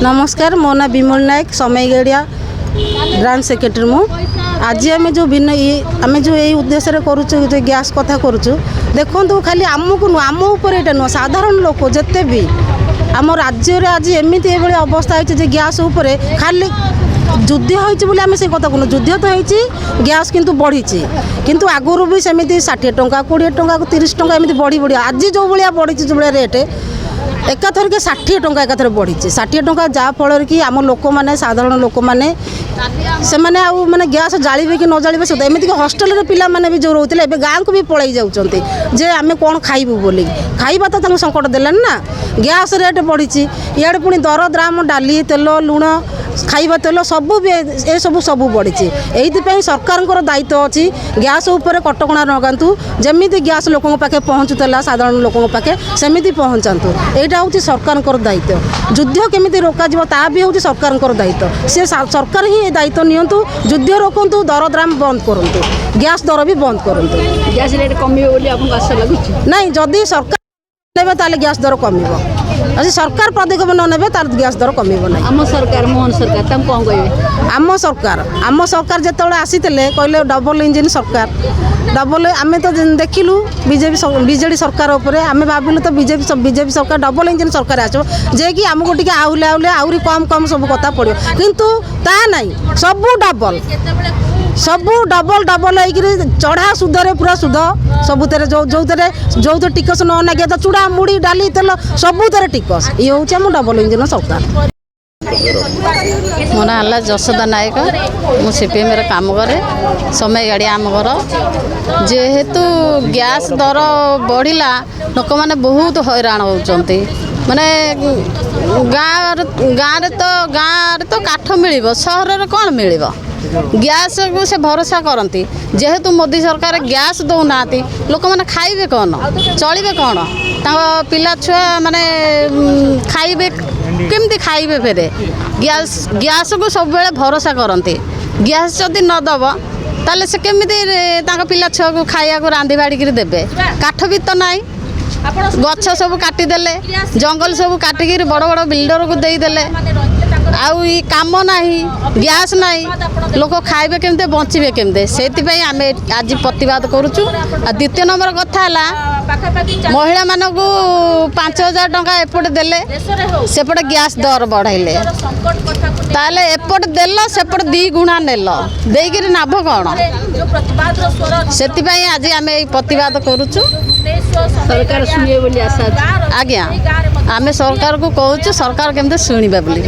नमस्कार मो ना विमल नायक समयगेड़िया ब्रांच सेक्रेटरी मु आज आम जो भिन्न आम जो यही उद्देश्य करुचु गैस कथा करुचु देखो खाली आमको नुह आम उपर यहाँ नुह साधारण लोक जिते भी आम राज्य आज एमती अवस्था है गैस उपर खाली युद्ध होती आम से कथा कहूँ युद्ध तो होती गैस किंतु बढ़ी किंतु आगुरी भी सेमती 60 टंका 20 टंका 30 टंका एमती बढ़ी बढ़ी आज जो भाया बढ़ी जो भाया रेट एकाथर के 60 टंका एकाथर बढ़ी 60 टंका जहाँफल कि आम लोक मैंने साधारण लोक मैंने से मैंने गैस जाड़े कि न जाड़े सो एमती हस्टेल पे भी जो रोते गाँव को भी पलि जाऊँच जे आम कौन खाइबू बोली खाइबा तो संकट देलानी ना गैस रेट बढ़ी इे पुणी दर दाम डाली तेल लुण खाइबा तेल सबू भी ए सबू बढ़ी यही सरकार दायित्व अच्छी गैस उपर कटकणा लगातु जमी गैस लोक पाखे पहुँचुला साधारण लोक पाखे सेमती पहुँचातु यहाँ हूँ सरकार दायित्व युद्ध केमी रोक ता भी हूँ सरकार दायित्व सी सरकार ही दायित्व नियंतु युद्ध रोकतु दर दाम बंद करूँ गैस दर भी बंद करूँ गैस रेट कम नहीं जदि सरकार ने ताले गैस दर कम अच्छे सरकार पदक्षेप न ने तार गैस दर कम ना आम सरकार मोहन सरकार तुम कौन कहे आम सरकार जो आसी कहले डबल इंजिन सरकार डबल आम तो देखिलु बीजेपी सरकार उपर आम भाविलु तो बीजेपी सरकार डबल इंजिन सरकार आसो जे कि आमको टी आहुले आहुले आहरी कम कम सब कथा पड़ो किंतु ता नहीं सबू डबल डबल चढ़ा सुधरे पूरा सुध सबुरे जो टिकस न नागे तो चूड़ा मुड़ी डाली तेल सबुरे टिकस ये हूँ आम डबल इंजिन सरकार मो ना है जशोदा नायक मु सीपीएम काम करे समय गाड़ी आम घर जेहेतु गैस दर बढ़ला लोक मैंने बहुत हैरान होती माने गाँव तो काठ मिल सहर कौन मिल गैस को से भरोसा करती जेहेतु मोदी सरकार गैस दौना लोक मैंने खाइबे कौन चलिए कौन पिला छुआ माने खाइबे केमती खाइबे फेरे गैस को सब बेले भरोसा करती गैस जदि नदब ताले से केमिति पिला छुआ को खाइया को रांधि बाड़ी देबे काठ भी तो नाई गछ सब काटिदेले जंगल सब काटिक बड़ बड़ बिल्डर को देदेले आउ काम नाही गैस नाही लोक खाइबे केमते बंचिबे केमते सेतिपई आमे आज प्रतिवाद करूचु आ द्वितीय नंबर कथा महिला मानक 5000 टंका एपटे देले सेपटे गैस दर बढ़ाइले ताले एपटे देल सेपटे 2 गुणा नेल देइकिरी नाभ कौन सेतिपई आज आमे प्रतिवाद करूचु सरकार सुनिए बोली आशा आज्ञा आमे सरकार को कहूँ सरकार केमते शुणिबा बोली।